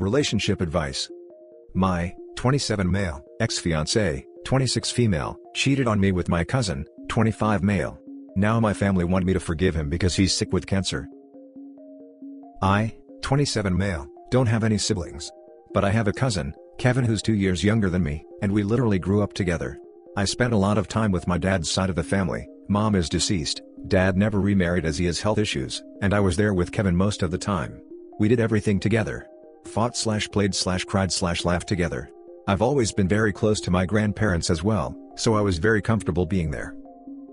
Relationship advice. My 27 male ex-fiancée, 26 female, cheated on me with my cousin, 25 male. Now my family want me to forgive him because he's sick with cancer. I, 27 male, don't have any siblings. But I have a cousin, Kevin, who's 2 years younger than me, and we literally grew up together. I spent a lot of time with my dad's side of the family. Mom is deceased, dad never remarried as he has health issues, and I was there with Kevin most of the time. We did everything together. Fought/played/cried/laughed together. I've always been very close to my grandparents as well, so I was very comfortable being there.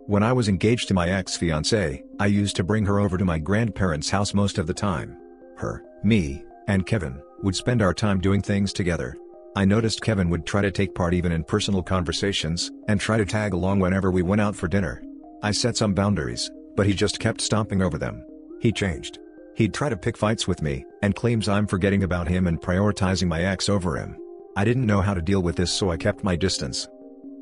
When I was engaged to my ex-fiancée, I used to bring her over to my grandparents' house most of the time. Her, me, and Kevin would spend our time doing things together. I noticed Kevin would try to take part even in personal conversations, and try to tag along whenever we went out for dinner. I set some boundaries, but he just kept stomping over them. He changed. He'd try to pick fights with me, and claims I'm forgetting about him and prioritizing my ex over him. I didn't know how to deal with this, so I kept my distance.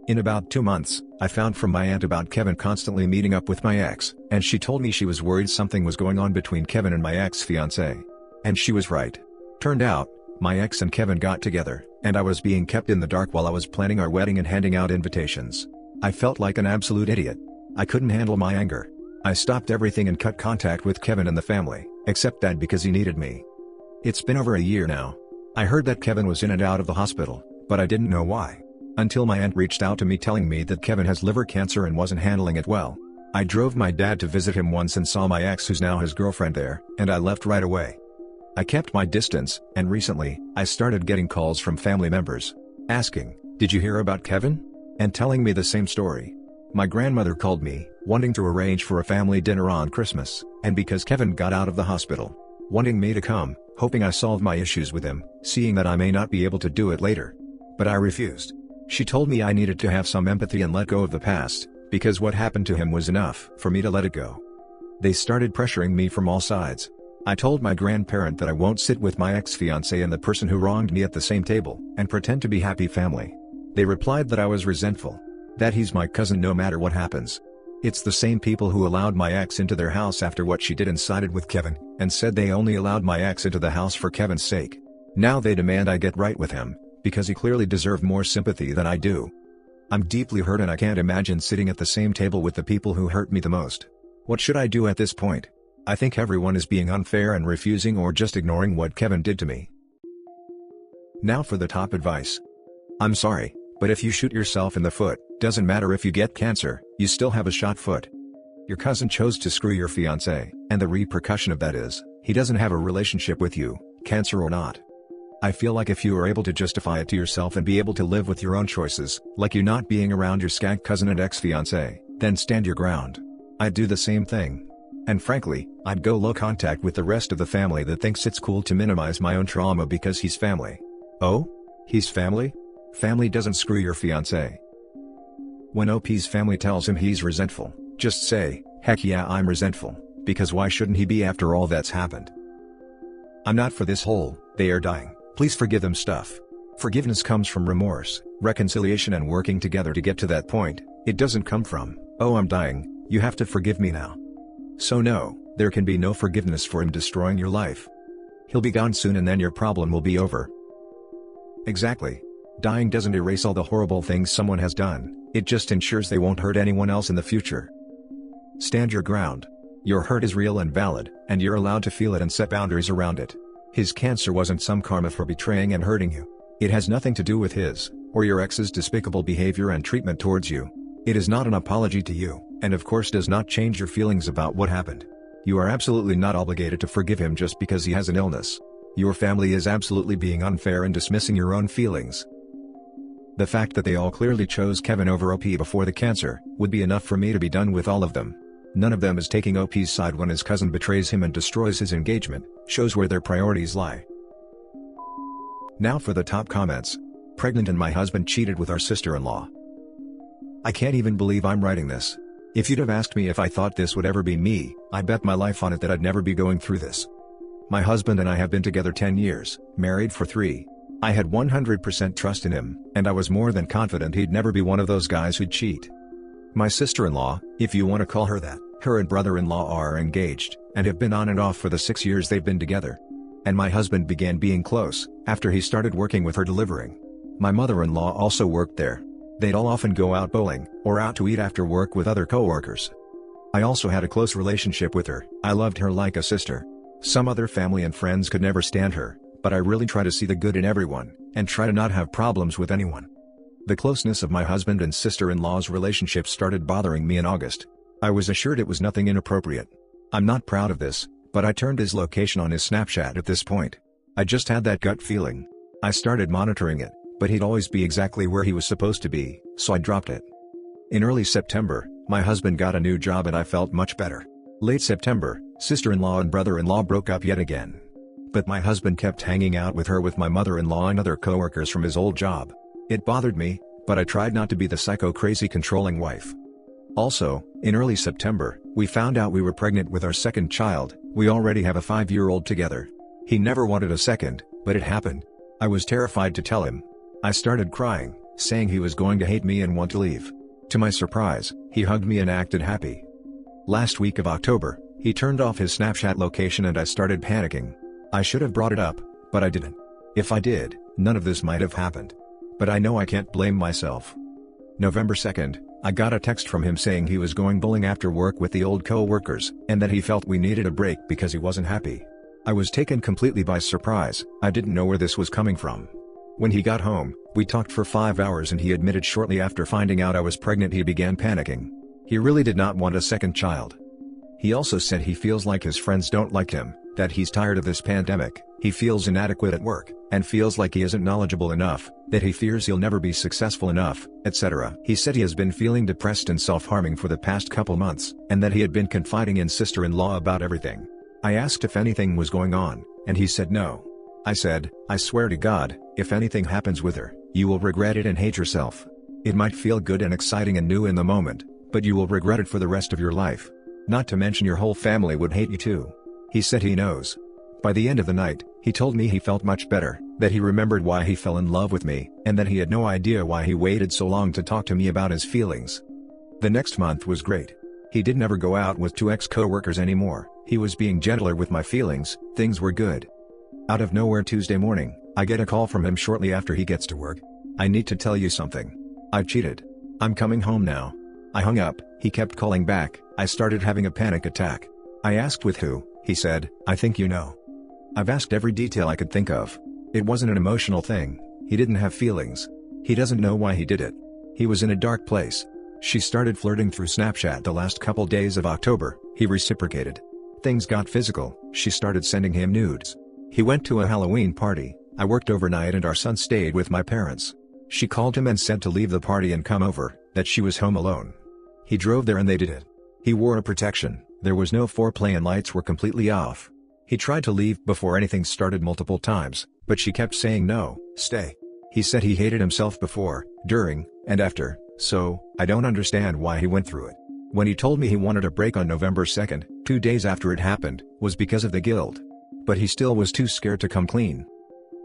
In about 2 months, I found from my aunt about Kevin constantly meeting up with my ex, and she told me she was worried something was going on between Kevin and my ex-fiancée. And she was right. Turned out, my ex and Kevin got together, and I was being kept in the dark while I was planning our wedding and handing out invitations. I felt like an absolute idiot. I couldn't handle my anger. I stopped everything and cut contact with Kevin and the family, except Dad because he needed me. It's been over a year now. I heard that Kevin was in and out of the hospital, but I didn't know why. Until my aunt reached out to me telling me that Kevin has liver cancer and wasn't handling it well. I drove my dad to visit him once and saw my ex, who's now his girlfriend, there, and I left right away. I kept my distance, and recently, I started getting calls from family members, asking, "Did you hear about Kevin?" and telling me the same story. My grandmother called me, wanting to arrange for a family dinner on Christmas, and because Kevin got out of the hospital, wanting me to come, hoping I solved my issues with him, seeing that I may not be able to do it later. But I refused. She told me I needed to have some empathy and let go of the past, because what happened to him was enough for me to let it go. They started pressuring me from all sides. I told my grandparent that I won't sit with my ex-fiancé and the person who wronged me at the same table, and pretend to be happy family. They replied that I was resentful. That he's my cousin no matter what happens. It's the same people who allowed my ex into their house after what she did and sided with Kevin, and said they only allowed my ex into the house for Kevin's sake. Now they demand I get right with him, because he clearly deserved more sympathy than I do. I'm deeply hurt and I can't imagine sitting at the same table with the people who hurt me the most. What should I do at this point? I think everyone is being unfair and refusing or just ignoring what Kevin did to me. Now for the top advice. I'm sorry, but if you shoot yourself in the foot, doesn't matter if you get cancer, you still have a shot foot. Your cousin chose to screw your fiancé, and the repercussion of that is, he doesn't have a relationship with you, cancer or not. I feel like if you are able to justify it to yourself and be able to live with your own choices, like you not being around your skank cousin and ex-fiancé, then stand your ground. I'd do the same thing. And frankly, I'd go low contact with the rest of the family that thinks it's cool to minimize my own trauma because he's family. Oh? He's family? Family doesn't screw your fiancé. When OP's family tells him he's resentful, just say, "Heck yeah, I'm resentful," because why shouldn't he be after all that's happened? I'm not for this whole, "they are dying, please forgive them" stuff. Forgiveness comes from remorse, reconciliation and working together to get to that point. It doesn't come from, "Oh, I'm dying, you have to forgive me now." So no, there can be no forgiveness for him destroying your life. He'll be gone soon and then your problem will be over. Exactly. Dying doesn't erase all the horrible things someone has done, it just ensures they won't hurt anyone else in the future. Stand your ground. Your hurt is real and valid, and you're allowed to feel it and set boundaries around it. His cancer wasn't some karma for betraying and hurting you. It has nothing to do with his, or your ex's despicable behavior and treatment towards you. It is not an apology to you, and of course does not change your feelings about what happened. You are absolutely not obligated to forgive him just because he has an illness. Your family is absolutely being unfair and dismissing your own feelings. The fact that they all clearly chose Kevin over OP before the cancer would be enough for me to be done with all of them. None of them is taking OP's side when his cousin betrays him and destroys his engagement, shows where their priorities lie. Now for the top comments. Pregnant and my husband cheated with our sister-in-law. I can't even believe I'm writing this. If you'd have asked me if I thought this would ever be me, I bet my life on it that I'd never be going through this. My husband and I have been together 10 years, married for 3. I had 100% trust in him, and I was more than confident he'd never be one of those guys who'd cheat. My sister-in-law, if you want to call her that, her and brother-in-law are engaged, and have been on and off for the 6 years they've been together. and my husband began being close, after he started working with her delivering. My mother-in-law also worked there. They'd all often go out bowling, or out to eat after work with other co-workers. I also had a close relationship with her. I loved her like a sister. Some other family and friends could never stand her, but I really try to see the good in everyone, and try to not have problems with anyone. The closeness of my husband and sister-in-law's relationship started bothering me in August. I was assured it was nothing inappropriate. I'm not proud of this, but I turned his location on his Snapchat at this point. I just had that gut feeling. I started monitoring it, but he'd always be exactly where he was supposed to be, so I dropped it. In early September, my husband got a new job and I felt much better. Late September, sister-in-law and brother-in-law broke up yet again. But my husband kept hanging out with her with my mother-in-law and other co-workers from his old job. It bothered me, but I tried not to be the psycho-crazy controlling wife. Also, in early September, we found out we were pregnant with our second child. We already have a 5-year-old together. He never wanted a second, but it happened. I was terrified to tell him. I started crying, saying he was going to hate me and want to leave. To my surprise, he hugged me and acted happy. Last week of October, he turned off his Snapchat location and I started panicking. I should have brought it up, but I didn't. If I did, none of this might have happened. But I know I can't blame myself. November 2nd, I got a text from him saying he was going bowling after work with the old co-workers, and that he felt we needed a break because he wasn't happy. I was taken completely by surprise. I didn't know where this was coming from. When he got home, we talked for 5 hours and he admitted shortly after finding out I was pregnant he began panicking. He really did not want a second child. He also said he feels like his friends don't like him, that he's tired of this pandemic, he feels inadequate at work, and feels like he isn't knowledgeable enough, that he fears he'll never be successful enough, etc. He said he has been feeling depressed and self-harming for the past couple months, and that he had been confiding in sister-in-law about everything. I asked if anything was going on, and he said no. I said, I swear to God, if anything happens with her, you will regret it and hate yourself. It might feel good and exciting and new in the moment, but you will regret it for the rest of your life. Not to mention your whole family would hate you too. He said he knows. By the end of the night, he told me he felt much better, that he remembered why he fell in love with me, and that he had no idea why he waited so long to talk to me about his feelings. The next month was great. He didn't ever go out with 2 ex-co-workers anymore, he was being gentler with my feelings, things were good. Out of nowhere Tuesday morning, I get a call from him shortly after he gets to work. I need to tell you something. I cheated. I'm coming home now. I hung up, he kept calling back, I started having a panic attack. I asked with who, he said, I think you know. I've asked every detail I could think of. It wasn't an emotional thing, he didn't have feelings. He doesn't know why he did it. He was in a dark place. She started flirting through Snapchat the last couple days of October, he reciprocated. Things got physical, she started sending him nudes. He went to a Halloween party, I worked overnight and our son stayed with my parents. She called him and said to leave the party and come over, that she was home alone. He drove there and they did it. He wore a protection, there was no foreplay and lights were completely off. He tried to leave before anything started multiple times, but she kept saying no, stay. He said he hated himself before, during, and after, so, I don't understand why he went through it. When he told me he wanted a break on November 2nd, 2 days after it happened, was because of the guilt. But he still was too scared to come clean.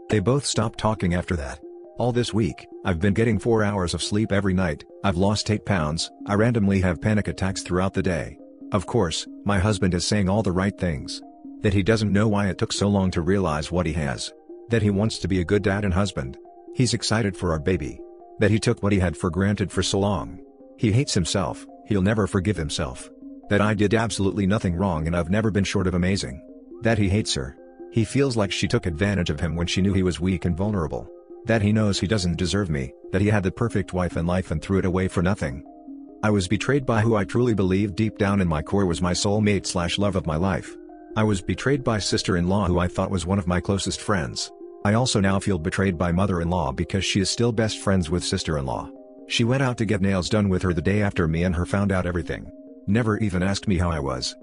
They both stopped talking after that. All this week, I've been getting 4 hours of sleep every night, I've lost 8 pounds, I randomly have panic attacks throughout the day. Of course, my husband is saying all the right things. That he doesn't know why it took so long to realize what he has. That he wants to be a good dad and husband. He's excited for our baby. That he took what he had for granted for so long. He hates himself, he'll never forgive himself. That I did absolutely nothing wrong and I've never been short of amazing. That he hates her. He feels like she took advantage of him when she knew he was weak and vulnerable. That he knows he doesn't deserve me, that he had the perfect wife and life and threw it away for nothing. I was betrayed by who I truly believed deep down in my core was my soulmate / love of my life. I was betrayed by sister-in-law who I thought was one of my closest friends. I also now feel betrayed by mother-in-law because she is still best friends with sister-in-law. She went out to get nails done with her the day after me and her found out everything. Never even asked me how I was.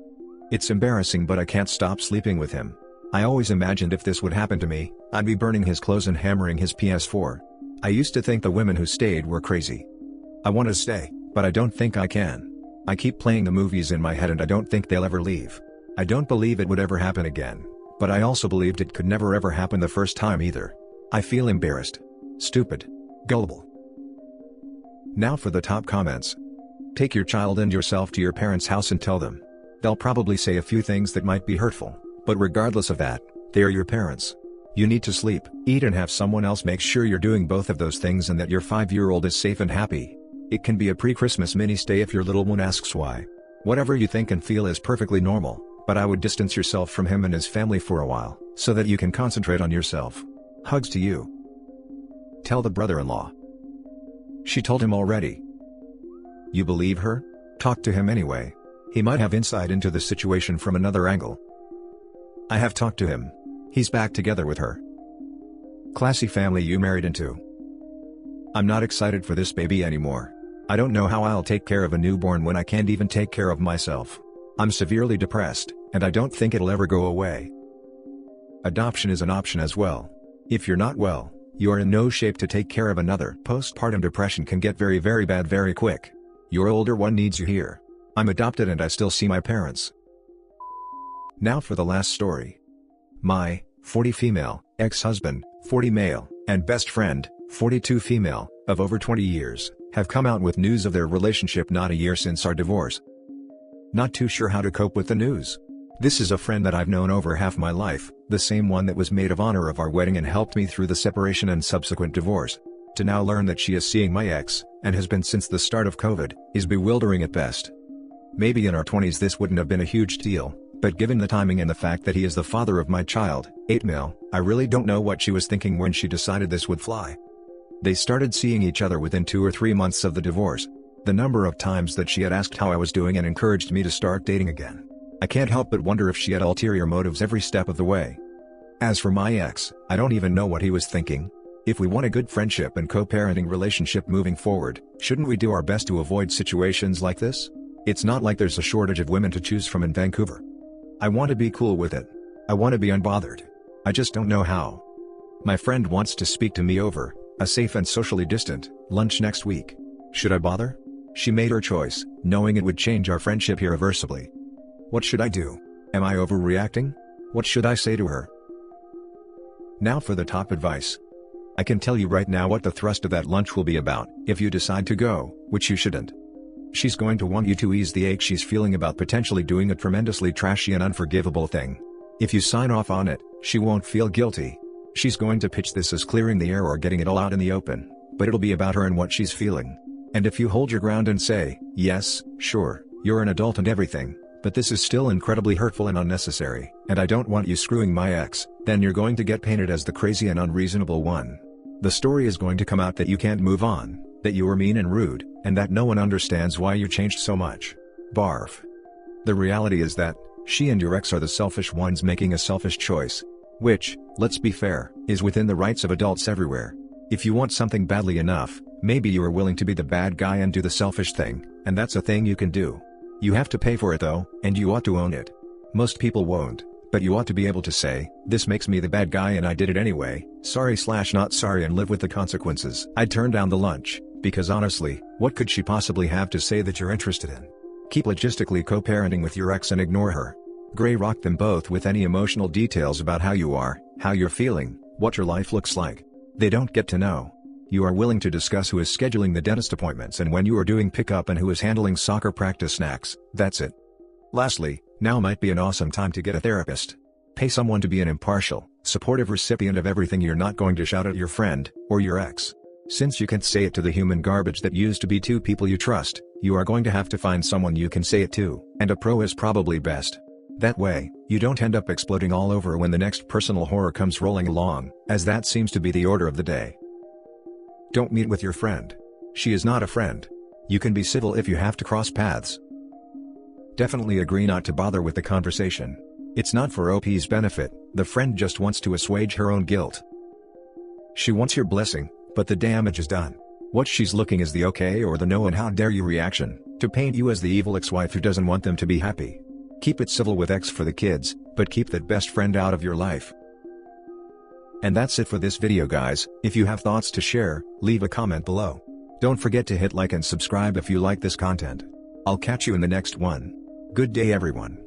It's embarrassing but I can't stop sleeping with him. I always imagined if this would happen to me, I'd be burning his clothes and hammering his PS4. I used to think the women who stayed were crazy. I want to stay, but I don't think I can. I keep playing the movies in my head and I don't think they'll ever leave. I don't believe it would ever happen again, but I also believed it could never ever happen the first time either. I feel embarrassed. Stupid. Gullible. Now for the top comments. Take your child and yourself to your parents' house and tell them. They'll probably say a few things that might be hurtful, but regardless of that, They are your parents. You need to sleep, eat and have someone else make sure you're doing both of those things and that your 5-year-old is safe and happy. It can be a pre-Christmas mini-stay if your little one asks why. Whatever you think and feel is perfectly normal, but I would distance yourself from him and his family for a while, so that you can concentrate on yourself. Hugs to you. Tell the brother-in-law. She told him already. You believe her? Talk to him anyway. He might have insight into the situation from another angle. I have talked to him. He's back together with her. Classy family you married into. I'm not excited for this baby anymore. I don't know how I'll take care of a newborn when I can't even take care of myself. I'm severely depressed, and I don't think it'll ever go away. Adoption is an option as well. If you're not well, you are in no shape to take care of another. Postpartum depression can get very bad very quick. Your older one needs you here. I'm adopted and I still see my parents. Now for the last story. My 40 female, ex-husband, 40 male, and best friend, 42 female, of over 20 years, have come out with news of their relationship not a year since our divorce. Not too sure how to cope with the news. This is a friend that I've known over half my life, the same one that was maid of honor of our wedding and helped me through the separation and subsequent divorce. To now learn that she is seeing my ex, and has been since the start of COVID, is bewildering at best. Maybe in our 20s this wouldn't have been a huge deal, but given the timing and the fact that he is the father of my child, 8 male, I really don't know what she was thinking when she decided this would fly. They started seeing each other within 2 or 3 months of the divorce. The number of times that she had asked how I was doing and encouraged me to start dating again. I can't help but wonder if she had ulterior motives every step of the way. As for my ex, I don't even know what he was thinking. If we want a good friendship and co-parenting relationship moving forward, shouldn't we do our best to avoid situations like this? It's not like there's a shortage of women to choose from in Vancouver. I want to be cool with it. I want to be unbothered. I just don't know how. My friend wants to speak to me over a safe and socially distant lunch next week. Should I bother? She made her choice, knowing it would change our friendship irreversibly. What should I do? Am I overreacting? What should I say to her? Now for the top advice. I can tell you right now what the thrust of that lunch will be about, if you decide to go, which you shouldn't. She's going to want you to ease the ache she's feeling about potentially doing a tremendously trashy and unforgivable thing. If you sign off on it, she won't feel guilty. She's going to pitch this as clearing the air or getting it all out in the open, but it'll be about her and what she's feeling. And if you hold your ground and say, yes, sure, you're an adult and everything, but this is still incredibly hurtful and unnecessary, and I don't want you screwing my ex, then you're going to get painted as the crazy and unreasonable one. The story is going to come out that you can't move on, that you were mean and rude, and that no one understands why you changed so much. Barf. The reality is that she and your ex are the selfish ones making a selfish choice. Which, let's be fair, is within the rights of adults everywhere. If you want something badly enough, maybe you are willing to be the bad guy and do the selfish thing, and that's a thing you can do. You have to pay for it though, and you ought to own it. Most people won't, but you ought to be able to say, this makes me the bad guy and I did it anyway, sorry/not sorry, and live with the consequences. I'd turn down the lunch, because honestly, what could she possibly have to say that you're interested in? Keep logistically co-parenting with your ex and ignore her. Gray rock them both with any emotional details about how you are, how you're feeling, what your life looks like. They don't get to know. You are willing to discuss who is scheduling the dentist appointments and when you are doing pickup and who is handling soccer practice snacks. That's it. Lastly, now might be an awesome time to get a therapist. Pay someone to be an impartial, supportive recipient of everything. You're not going to shout at your friend, or your ex. Since you can't say it to the human garbage that used to be two people you trust, you are going to have to find someone you can say it to, and a pro is probably best. That way, you don't end up exploding all over when the next personal horror comes rolling along, as that seems to be the order of the day. Don't meet with your friend. She is not a friend. You can be civil if you have to cross paths. Definitely agree not to bother with the conversation. It's not for OP's benefit, the friend just wants to assuage her own guilt. She wants your blessing, but the damage is done. What she's looking is the okay or the no and how dare you reaction, to paint you as the evil ex-wife who doesn't want them to be happy. Keep it civil with ex for the kids, but keep that best friend out of your life. And that's it for this video guys. If you have thoughts to share, leave a comment below. Don't forget to hit like and subscribe if you like this content. I'll catch you in the next one. Good day everyone.